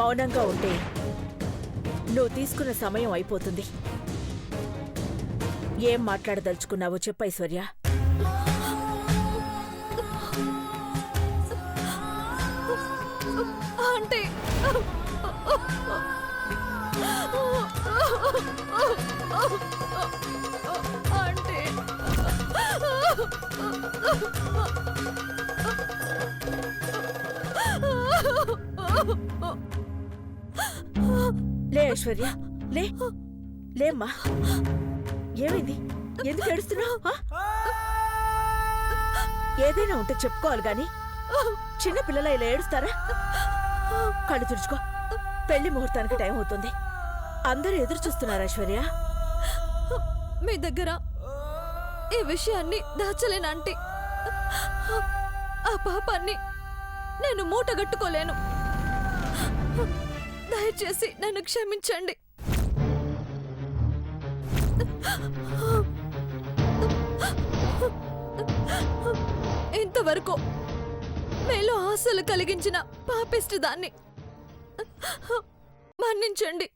మౌనంగా ఉంటే నువ్వు తీసుకున్న సమయం అయిపోతుంది. ఏం మాట్లాడదలుచుకున్నావో చెప్పు ఐశ్వర్య. అంటే లే ఐశ్వర్య, లే లేమ్మా. ఏమైంది? ఎందుకు ఏడుస్తున్నావు? ఏదైనా ఉంటే చెప్పుకోవాలి గాని చిన్నపిల్లల ఇలా ఏడుస్తారా? కళ్ళు తుడుచుకో. పెళ్లి ముహూర్తానికి టైం అవుతుంది. అందరూ ఎదురు చూస్తున్నారు ఐశ్వర్య. మీ దగ్గర ఈ విషయాన్ని దాచలేనంటీ. ఆ పాపాన్ని నేను మూటగట్టుకోలేను. దయచేసి నన్ను క్షమించండి. ఇంతవరకు మీలో ఆశలు కలిగించిన పాపిష్టి దాన్ని మన్నించండి.